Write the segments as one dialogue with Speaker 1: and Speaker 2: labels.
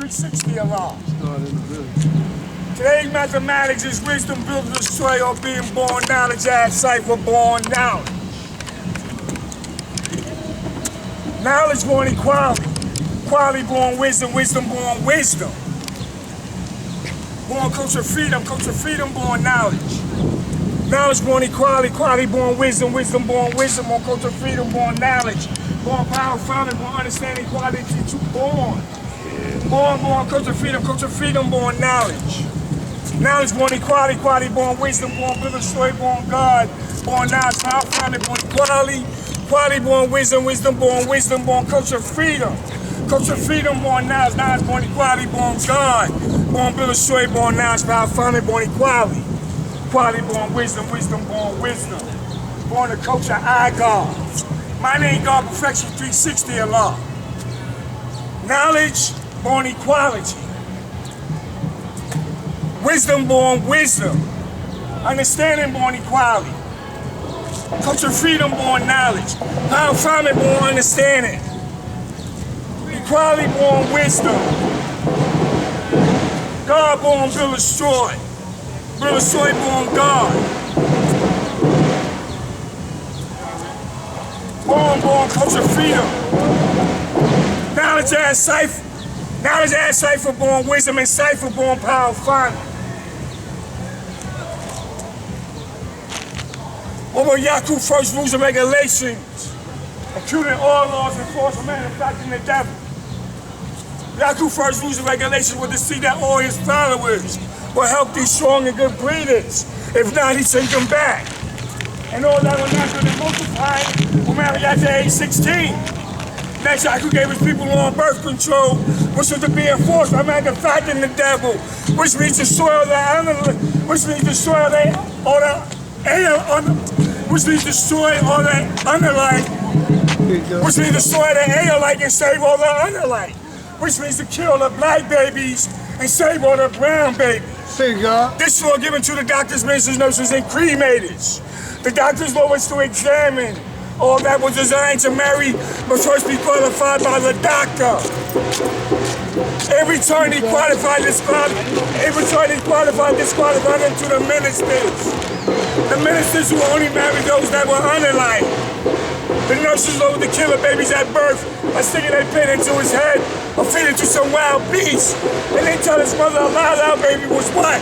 Speaker 1: 360 alarm. Today's mathematics is wisdom built to destroy or being born knowledge as cipher born knowledge. Knowledge born equality. Equality born wisdom, wisdom born wisdom. Born culture freedom born knowledge. Knowledge born equality, equality born wisdom, wisdom born wisdom, born culture freedom born knowledge. Born power founded, born understanding, equality to born. Born culture freedom born knowledge. Knowledge born equality, equality born wisdom, born biblical story, born God, born knowledge, power founded, born equality, equality born wisdom, wisdom born culture freedom born knowledge, knowledge born equality, born God, born biblical story, born knowledge, power founded, born equality, equality born wisdom born wisdom, born the culture I God. My name God Perfection 360 Allah. Knowledge born equality. Wisdom born wisdom. Understanding born equality. Culture freedom born knowledge. Power founded born understanding. Equality born wisdom. God born Bill destroy. Bill destroy born God. Born culture freedom. Knowledge as cipher born wisdom and cipher born power founded. Over Yaku first rules and regulations, including all laws enforced for manufacturing the devil. Yaku first rules and regulations were to see that all his followers were healthy, strong, and good breeders. If not, he sent them back. And all that were not going to multiply will marry after age 16. Next, Yaku gave his people on birth control, which was to be enforced by manufacturing the devil, which means destroy the animal, which means destroy all the underlight, which means destroy the Aeolite and save all the underlight, which means to kill the black babies and save all the brown babies. This law given to the doctors, ministers, nurses, and cremators. The doctor's law was to examine all that was designed to marry, but first be qualified by the doctor. Every time he qualified, disqualified them to the ministers. The ministers who only married those that were underlined. The nurses load to kill the babies at birth by sticking their pin into his head or feed it to some wild beast. And they tell his mother a loud baby was what?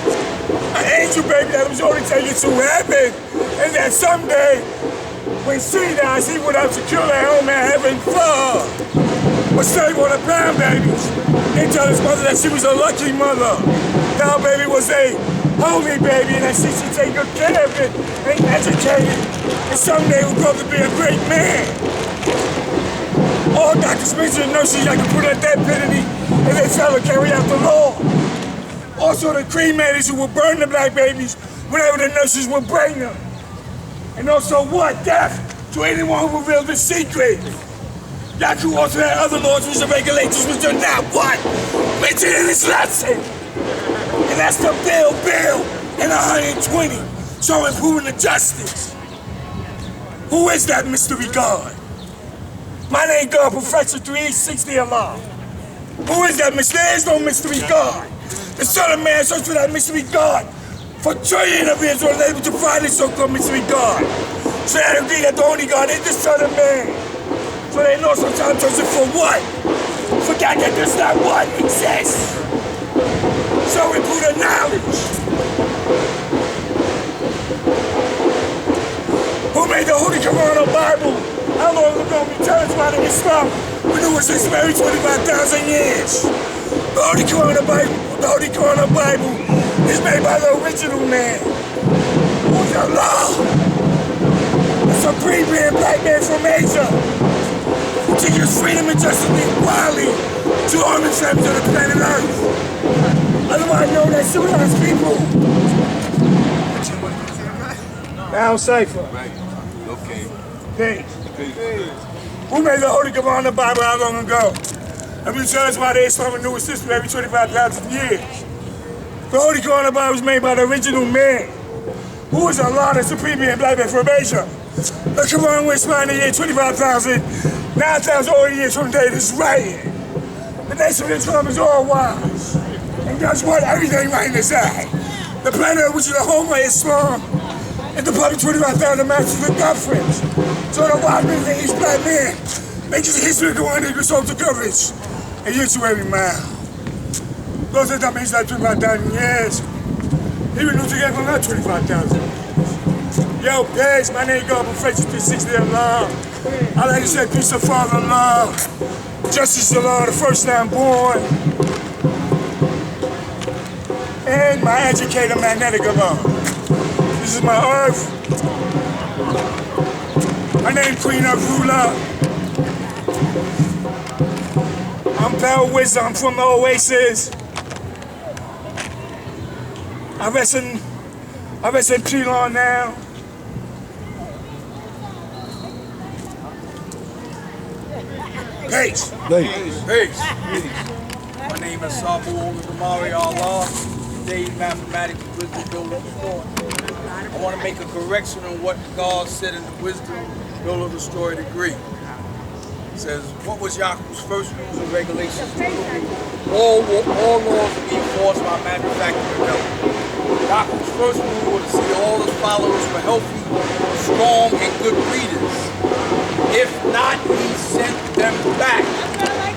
Speaker 1: An angel baby that was only taken to heaven. And that someday, when she dies, he would have to kill her home in heaven for her. But save all the brown babies. They tell his mother that she was a lucky mother. That her baby was a holy baby and that she should take good care of it and educate it. And someday would grow up to be a great man. All doctors, ministers, and nurses that can put a death penalty and they tell her carry out the law. Also the cremators who would burn the black babies whenever the nurses would bring them. And also what? Death to anyone who reveals the secret. Yaku also had other laws, rules, and regulations which are not what? Mentioned in this lesson. And that's the bill, and 120. So improving the justice. Who is that mystery God? My name God, Perfection 360 Allah. Who is that mystery? There is no mystery God. The Son of Man searched for that mystery God. For trillions of years, were able to find this so-called mystery God. So they agree that the only God is the Son of Man. So they know sometimes searching for what? Forgot that there's not one exists. So we put a knowledge. Who made the Holy Quran Bible? How long ago we tell us about Islam? We knew it since maybe 25,000 years. The Holy Quran Bible is made by the original man. Who's Allah? The supreme man, black man from Asia. Who teaches freedom and justice and equality to all the families of the planet Earth. Otherwise known as civilized people. Now cipher.
Speaker 2: Right. Okay.
Speaker 1: Peace. Who made the Holy Quran Bible how long ago? And we tell us why the Islamic new system every 25,000 years. The Holy Quran Bible was made by the original man. Who is Allah, the supreme man, black man from Asia. The Quran was found in the year 25,000, 9,000 years from the day this writing. The nation of Islam is all wise. And guess what? Everything right in his eye. The planet which is the home of Islam and the public 25,000 masters of conference. So the wise men of each black man makes his history go on equal social coverage and use to every mile. Those are that means like 25,000 years. Even though together not 25,000. Yo, peace, my name is God, Professor 360 Allah. I like to say peace of Father love. Justice the Lord, the first time born. And my educator, magnetic law. This is my earth. My name Queen of Ruler. I'm Power Wisdom, I'm from the Oasis. I rest in Pelon now. Peace.
Speaker 2: Peace. My name is Sabu Damari Allah. Today's mathematics, wisdom, building, story. I want to make a correction on what God said in the wisdom, building the story degree. It says, what was Yaakov's first rules and regulations? All laws will be enforced by manufacturing development. Yaakov's first rule was to see all his followers were healthy, strong, and good breeders. If not, he sent them back.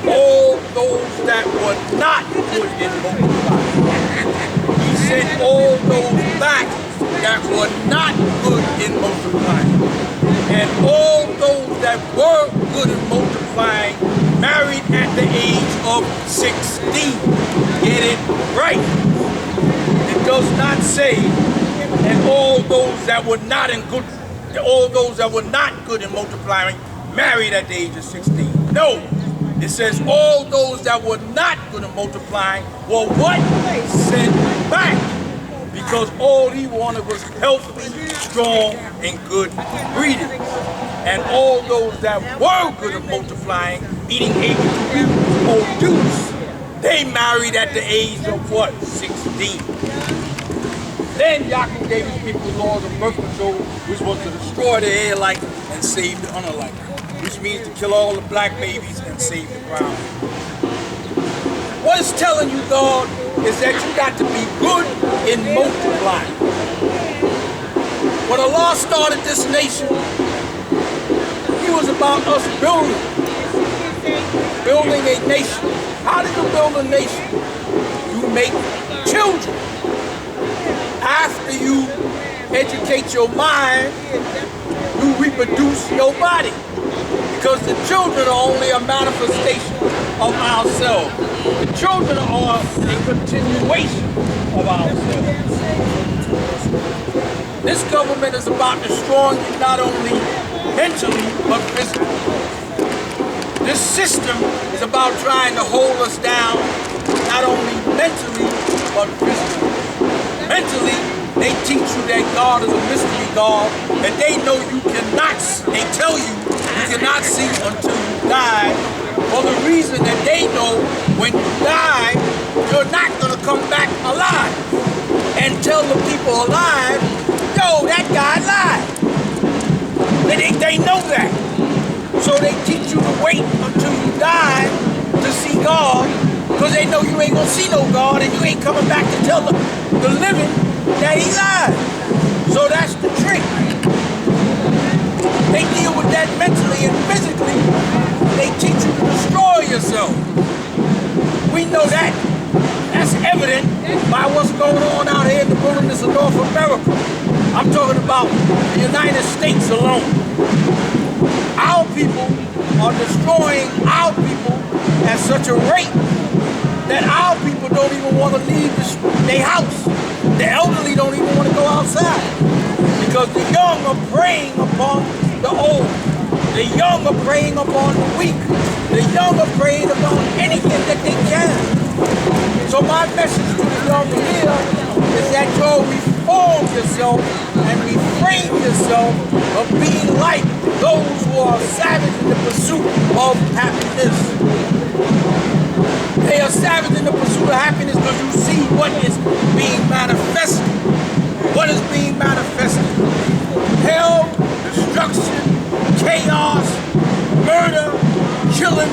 Speaker 2: All those that were not good in multiplying. He sent all those back that were not good in multiplying. And all those that were good in multiplying married at the age of 16. Get it right. It does not say that all those that were not good in multiplying married at the age of 16. No. It says all those that were not good at multiplying were what? Sent back. Because all he wanted was healthy, strong, and good breeding. And all those that were good at multiplying, meaning able to produce, they married at the age of what? 16. Then Yaakov gave his people the laws of birth control, which was to destroy the Israelites and save the unalike. Which means to kill all the black babies and save the ground. What it's telling you, God, is that you got to be good in multiplying. When Allah started this nation, He was about us building a nation. How do you build a nation? You make children. After you educate your mind, you reproduce your body. Because the children are only a manifestation of ourselves. The children are a continuation of ourselves. This government is about destroying you not only mentally, but physically. This system is about trying to hold us down, not only mentally, but physically. Mentally, they teach you that God is a mystery God, and they know you cannot, they tell you cannot see until you die, for the reason that they know when you die, you're not going to come back alive. And tell the people alive, yo, that guy lied. They know that. So they teach you to wait until you die to see God, because they know you ain't going to see no God, and you ain't coming back to tell the living that he lied. So that's the trick. They deal with that mentally and physically. They teach you to destroy yourself. We know that. That's evident by what's going on out here in the wilderness of North America. I'm talking about the United States alone. Our people are destroying our people at such a rate that our people don't even want to leave their house. The elderly don't even want to go outside. Because the young are preying upon the old. The young are preying upon the weak. The young are preying upon anything that they can. So my message to the young here is that you reform yourself and refrain yourself of being like those who are savage in the pursuit of happiness. They are savage in the pursuit of happiness because you see what is being manifested. What is being manifested? Hell, destruction, chaos, murder, killing.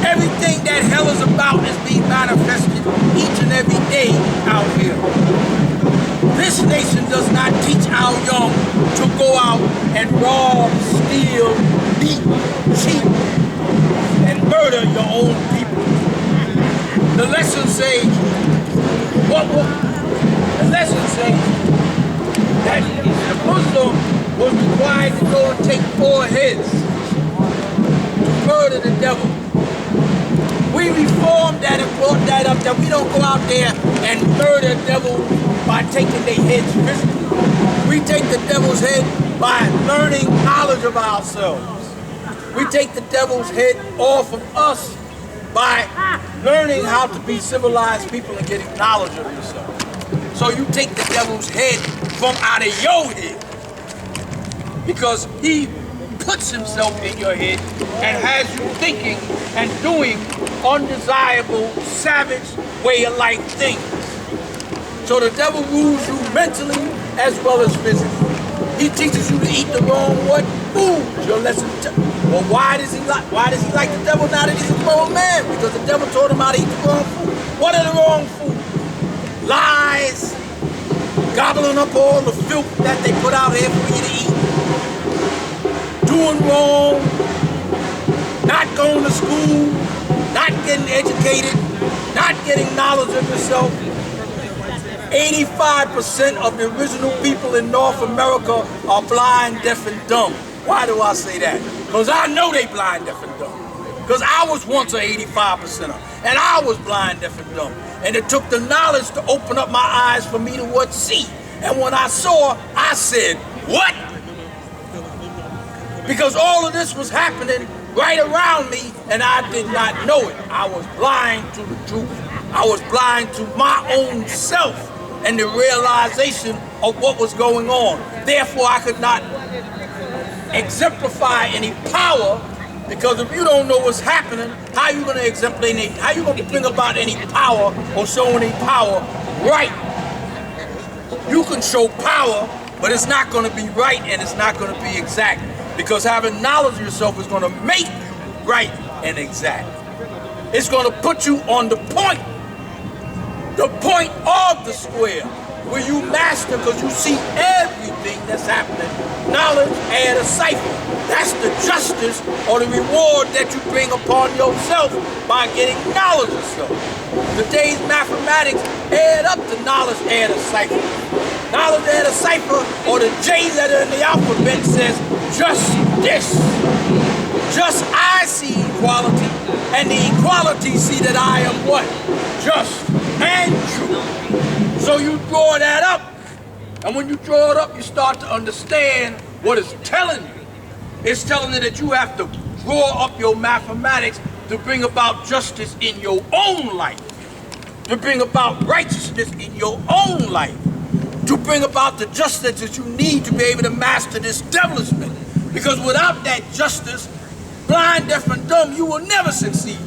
Speaker 2: Everything that hell is about is being manifested each and every day out here. This nation does not teach our young to go out and rob, steal, beat, cheat, and murder your own people. The lesson says, the lesson says that the Muslim was required to go and take 4 heads to murder the devil. We reformed that and brought that up, that we don't go out there and murder the devil by taking their heads physically. We take the devil's head by learning knowledge of ourselves. We take the devil's head off of us by learning how to be civilized people and getting knowledge of yourself. So you take the devil's head from out of your head because he puts himself in your head and has you thinking and doing undesirable, savage way of life things. So the devil rules you mentally as well as physically. He teaches you to eat the wrong what? Food. Your lesson. Well, why does he like the devil now that he's a grown man? Because the devil told him how to eat the wrong food. What are the wrong food? Lies. Gobbling up all the filth that they put out here for you to eat. Doing wrong, not going to school, not getting educated, not getting knowledge of yourself. 85% of the original people in North America are blind, deaf, and dumb. Why do I say that? Because I know they blind, deaf, and dumb. Because I was once an 85%er, and I was blind, deaf, and dumb. And it took the knowledge to open up my eyes for me to what see. And when I saw, I said, what? Because all of this was happening right around me and I did not know it. I was blind to the truth. I was blind to my own self and the realization of what was going on. Therefore, I could not exemplify any power, because if you don't know what's happening, how are you going to exemplify any, how are you going to bring about any power or show any power right? You can show power, but it's not going to be right and it's not going to be exact. Because having knowledge of yourself is going to make you right and exact. It's going to put you on the point of the square, where you master because you see everything that's happening. Knowledge add a cipher. That's the justice or the reward that you bring upon yourself by getting knowledge of yourself. Today's mathematics add up to knowledge add a cipher. Knowledge add a cipher, or the J letter in the alphabet says just this. Just I see equality, and the equality see that I am what? Just and true. So you draw that up, and when you draw it up, you start to understand what it's telling you. It's telling you that you have to draw up your mathematics to bring about justice in your own life, to bring about righteousness in your own life, to bring about the justice that you need to be able to master this devilishment. Because without that justice, blind, deaf, and dumb, you will never succeed.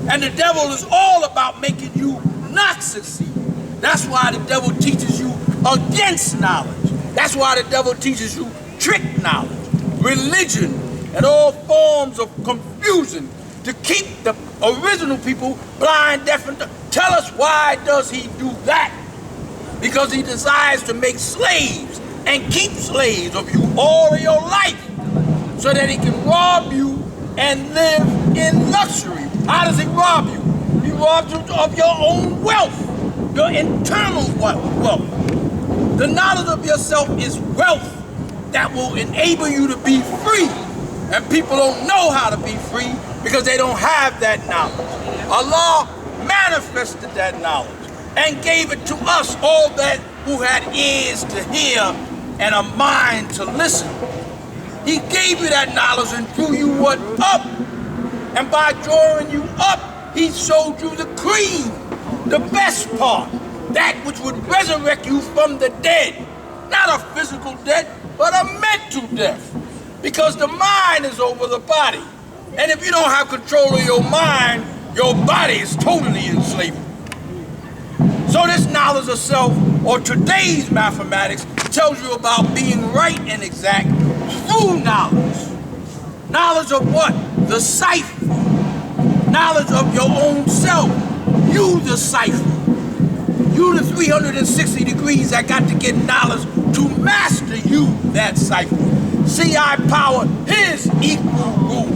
Speaker 2: And the devil is all about making you not succeed. That's why the devil teaches you against knowledge. That's why the devil teaches you trick knowledge, religion, and all forms of confusion to keep the original people blind, deaf, and dumb. Tell us, why does he do that? Because he desires to make slaves and keep slaves of you all of your life so that he can rob you and live in luxury. How does he rob you? He robs you of your own wealth, your internal wealth. The knowledge of yourself is wealth that will enable you to be free. And people don't know how to be free because they don't have that knowledge. Allah manifested that knowledge and gave it to us, all that who had ears to hear and a mind to listen. He gave you that knowledge and drew you what? Up. And by drawing you up, he showed you the cream, the best part, that which would resurrect you from the dead. Not a physical death, but a mental death. Because the mind is over the body. And if you don't have control of your mind, your body is totally enslaved. So this knowledge of self, or today's mathematics, tells you about being right and exact through knowledge. Knowledge of what? The cipher. knowledge of your own self. You the cipher. You the 360 degrees that got to get knowledge to master you, that cipher. CI power, his equal rule.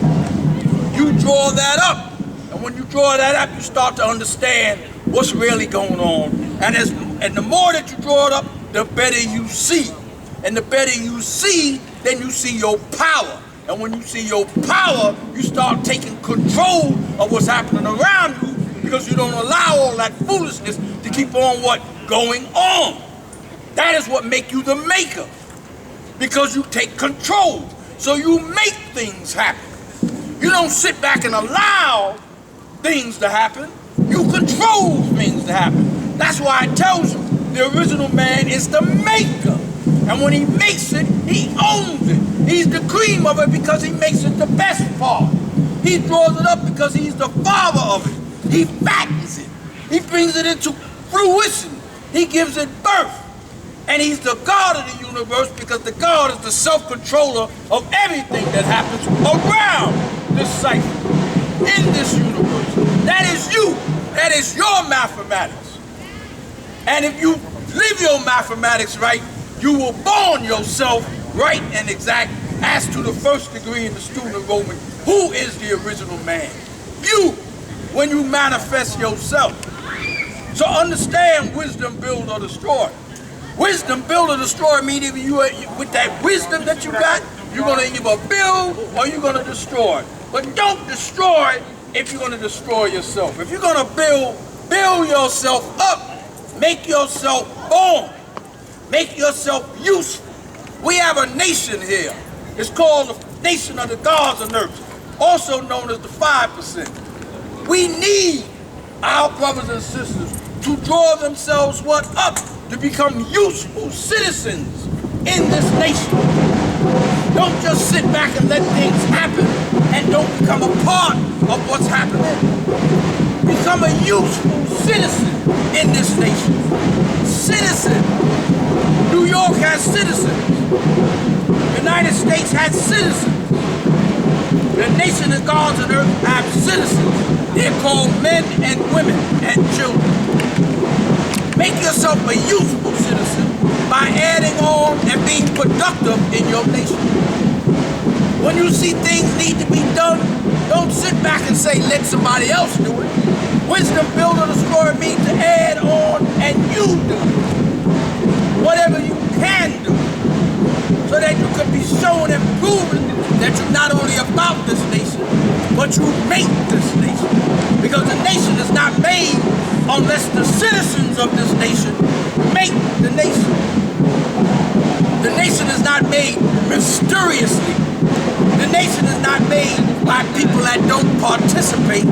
Speaker 2: You draw that up. And when you draw that up, you start to understand what's really going on. And the more that you draw it up, the better you see. And the better you see, then you see your power. And when you see your power, you start taking control of what's happening around you, because you don't allow all that foolishness to keep on going on. That is what makes you the maker, because you take control. So you make things happen. You don't sit back and allow things to happen. You control things to happen. That's why it tells you the original man is the maker. And when he makes it, he owns it. He's the cream of it because he makes it the best part. He draws it up because he's the father of it. He fattens it. He brings it into fruition. He gives it birth. And he's the God of the universe, because the God is the self-controller of everything that happens around this cycle, in this universe. That is you. That is your mathematics. And if you live your mathematics right, you will born yourself right and exact as to the first degree in the student enrollment. Who is the original man? You, when you manifest yourself. So understand wisdom, build or destroy. Wisdom, build or destroy, meaning with that wisdom that you got, you're going to either build or you're going to destroy. But don't destroy if you're going to destroy yourself. If you're going to build yourself up, make yourself born, make yourself useful. We have a nation here. It's called the Nation of the Gods of Earth, also known as the 5%. We need our brothers and sisters to draw themselves up to become useful citizens in this nation. Don't just sit back and let things happen and don't become a part of what's happening. Become a useful citizen in this nation. Citizen. New York has citizens. United States has citizens. The nation of gods on earth have citizens. They're called men and women and children. Make yourself a useful citizen by adding on and being productive in your nation. When you see things need to be done, don't sit back and say, let somebody else do it. Wisdom, build or destroy means to add on and you do whatever you can do, so that you can be shown and proven that you're not only about this nation, but you make this nation. Because the nation is not made unless the citizens of this nation make the nation. The nation is not made mysteriously. The nation is not made by people that don't participate.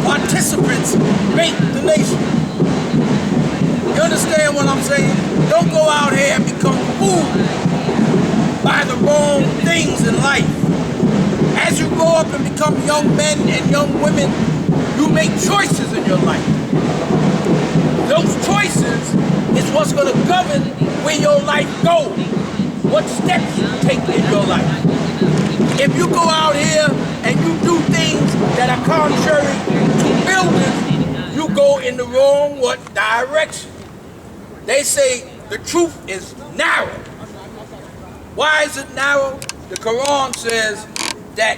Speaker 2: Participants make the nation. You understand what I'm saying? Don't go out here and become fooled by the wrong things in life. As you grow up and become young men and young women, you make choices in your life. Those choices is what's going to govern where your life goes, what steps you take in your life. If you go out here and you do things that are contrary to building, you go in the wrong direction. They say the truth is narrow. Why is it narrow? The Quran says that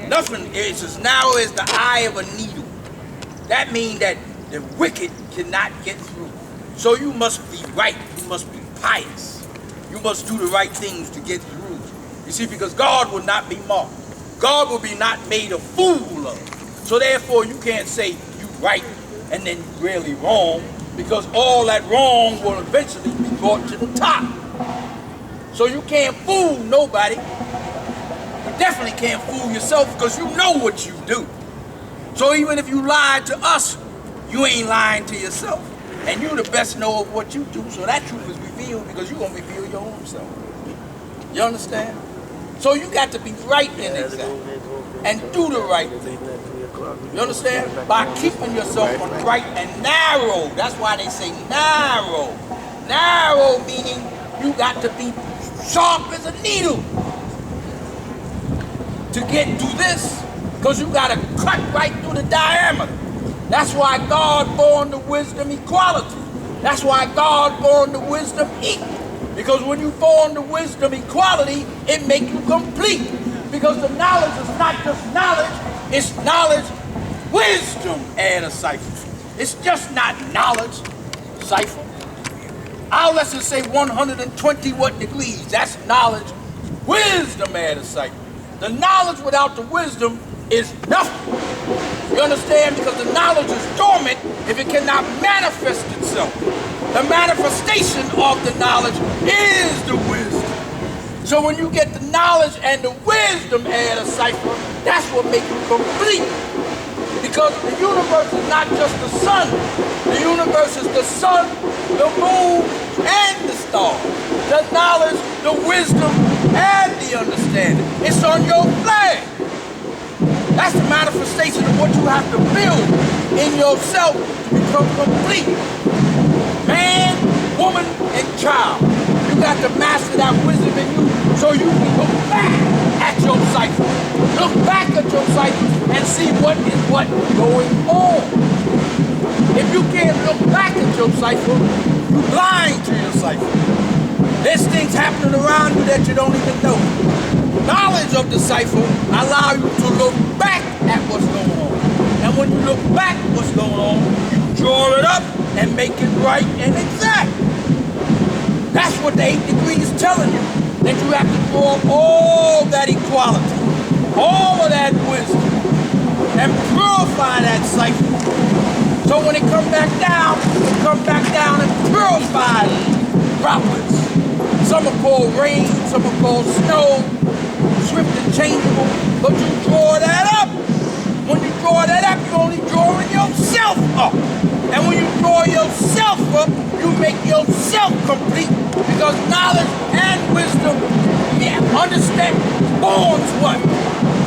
Speaker 2: nothing is as narrow as the eye of a needle. That means that the wicked cannot get through. So you must be right. You must be pious. You must do the right things to get through. You see, because God will not be mocked. God will be not made a fool of. So therefore, you can't say you right and then you really wrong, because all that wrong will eventually be brought to the top. So you can't fool nobody. You definitely can't fool yourself, because you know what you do. So even if you lied to us, you ain't lying to yourself. And you the best know of what you do, so that truth is revealed, because you're going to reveal your own self. You understand? So you got to be right and exact and do the right thing. You understand? By keeping yourself on the right and narrow. That's why they say narrow. Narrow meaning you got to be sharp as a needle to get to this because you got to cut right through the diameter. That's why God born the wisdom equality. That's why God born the wisdom equal. Because when you born the wisdom equality, it make you complete. Because the knowledge is not just knowledge, it's knowledge, wisdom, add a cipher. It's just not knowledge, cipher. Our lesson say 120 what degrees. That's knowledge, wisdom, add a cipher. The knowledge without the wisdom is nothing. You understand? Because the knowledge is dormant if it cannot manifest itself. The manifestation of the knowledge is the wisdom. So when you get the knowledge and the wisdom add a cipher, that's what makes you complete. Because the universe is not just the sun. The universe is the sun, the moon, and the stars. The knowledge, the wisdom, and the understanding. It's on your flag. That's the manifestation of what you have to build in yourself to become complete. Man, woman, and child. You got to master that wisdom in you so you can look back at your cycle. Look back at your cycle and see what is going on. If you can't look back at your cycle, you're blind to your cycle. There's things happening around you that you don't even know. Knowledge of the cycle allow you to look back at what's going on. And when you look back at what's going on, you draw it up and make it right and exact. That's what the 8 degrees is telling you. That you have to draw all that equality, all of that wisdom, and purify that cycle. So when it comes back down, and purify droplets. Some are called rain, some are called snow, swift and changeable, but you draw that up. When you draw that up, you're only drawing yourself up. And when you draw yourself up, you make yourself complete. Because knowledge and wisdom, understand, borns what?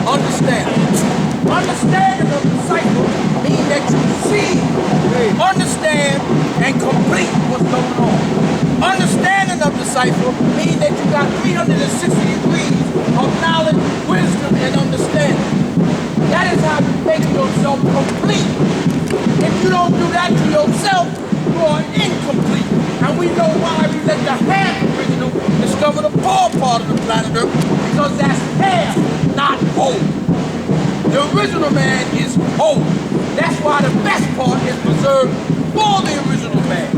Speaker 2: Understanding. Understanding of the cycle means that you see, understand, and complete what's going on. Understanding of the cycle means that you got 360 degrees of knowledge, wisdom, and understanding. That is how you make yourself complete. If you don't do that to yourself, you are incomplete. And we know why we let the half original discover the ball part of the planet Earth, because that's half, not whole. The original man is whole. That's why the best part is preserved for the original man.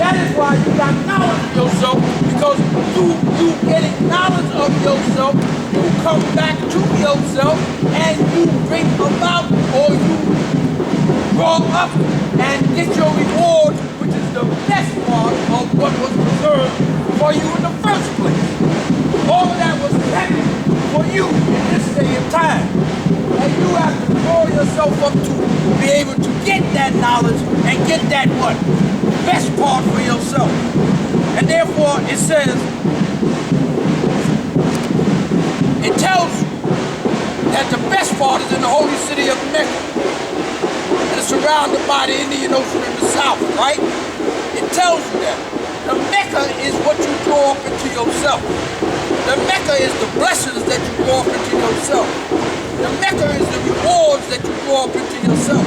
Speaker 2: That is why you got knowledge of yourself, because through you getting knowledge of yourself, you come back to yourself and you bring about, or you grow up and get your reward, which is the best part of what was preserved for you in the first place. All of that was kept for you in this day of time. And you have to draw yourself up to be able to get that knowledge and get that what? Best part for yourself. And therefore it says, it tells you that the best part is in the holy city of Mecca. And it's surrounded by the Indian Ocean in the south, right? It tells you that. The Mecca is what you draw up into yourself. The Mecca is the blessings that you draw up into yourself. The Mecca is the rewards that you draw up into yourself.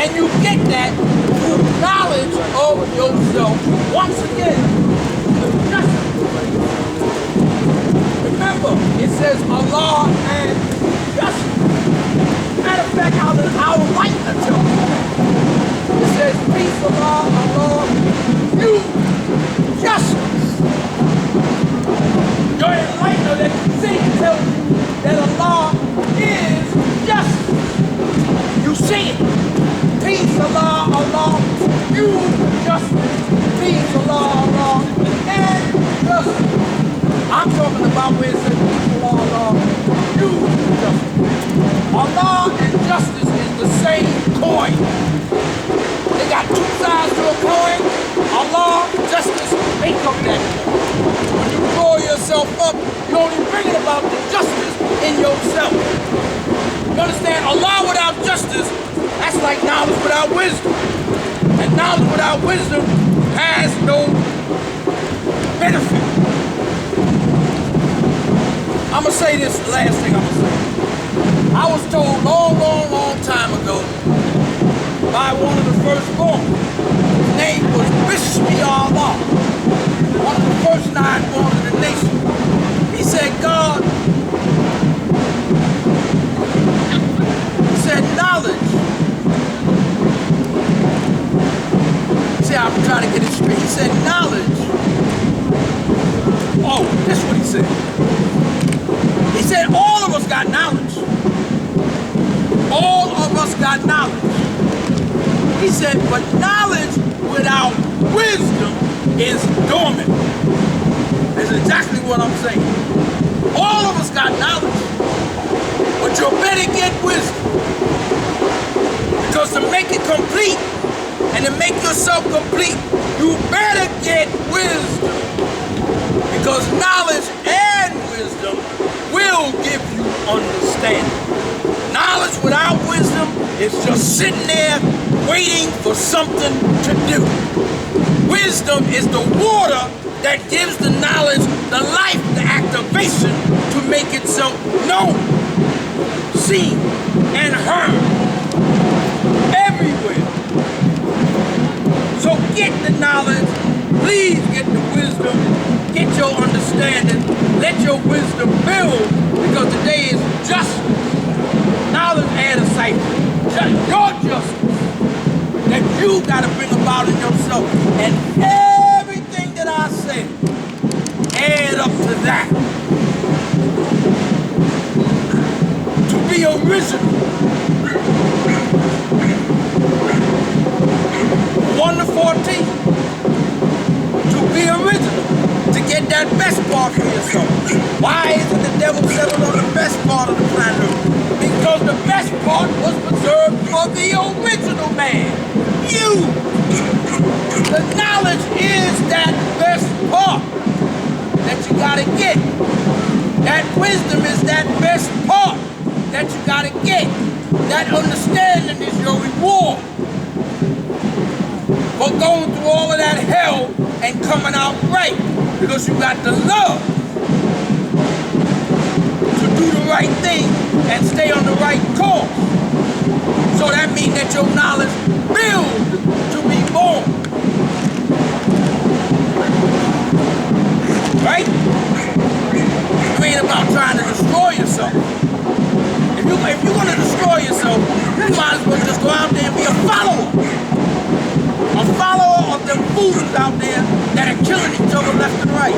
Speaker 2: And you get that through knowledge of yourself. Once again, remember, it says Allah and justice. Matter of fact, I'll write the tell you that. It says, peace, Allah, you, justice. Your enlightener that you see tells you that Allah is justice. You see it. Peace, Allah, you, justice. Peace, Allah, and justice. I'm talking about where it says peace, Allah, you, justice. Allah and justice is the same coin. They got two sides to a coin. Allah, justice, make up that coin. When you draw yourself up, you only bring about the justice in yourself. You understand? Allah without justice, that's like knowledge without wisdom. And knowledge without wisdom has no benefit. I'm going to say this, the last thing I'm going to say. I was told long time ago by one of the firstborn. His name was Bishmi Allah, one of the first 9 born of the nation. He said, God, he said, knowledge. See, I'm trying to get it straight. He said, knowledge. Oh, that's what he said. He said, all of us got knowledge. All of us got knowledge. He said, but knowledge without wisdom is dormant. That's exactly what I'm saying. All of us got knowledge, but you better get wisdom. Because to make it complete and to make yourself complete, you better get wisdom. Because knowledge and wisdom will give you understanding. Knowledge without wisdom is just sitting there waiting for something to do. Wisdom is the water that gives the knowledge the life, the activation to make itself known, seen, and heard everywhere. So get the knowledge, please get the wisdom, get your understanding, let your wisdom build, because today is justice. Knowledge and a cipher. Your justice that you got to bring about in yourself. And everything that I say, add up to that. To be original. 1 to 14. To be original. To get that best part for yourself. Why isn't the devil settled on the best part of the planet? Because the best part was preserved for the original man. You! The knowledge is that best part that you gotta get. That wisdom is that best part that you gotta get. That understanding is your reward for going through all of that hell and coming out right. Because you got the love to do the right thing and stay on the right course. So that means that your knowledge builds to be born. Right? You ain't about trying to destroy yourself. If you're going to destroy yourself, you might as well just go out there and be a follower. A follower of them fools out there that are killing each other left and right.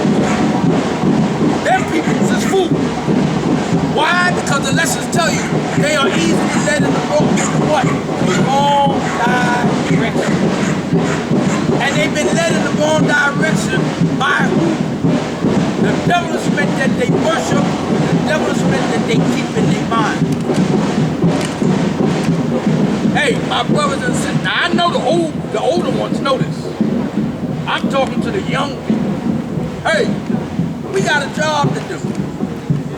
Speaker 2: Them people is fools. Why? Because the lessons tell you they are easily led in the wrong direction. And they've been led in the wrong direction by who? The devilishment that they worship, the devilishment that they keep in their mind. Hey, my brothers and sisters, now I know the older ones know this. I'm talking to the young people. Hey, we got a job to do.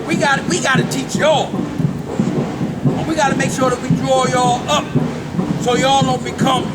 Speaker 2: We got to teach y'all. We got to make sure that we draw y'all up so y'all don't become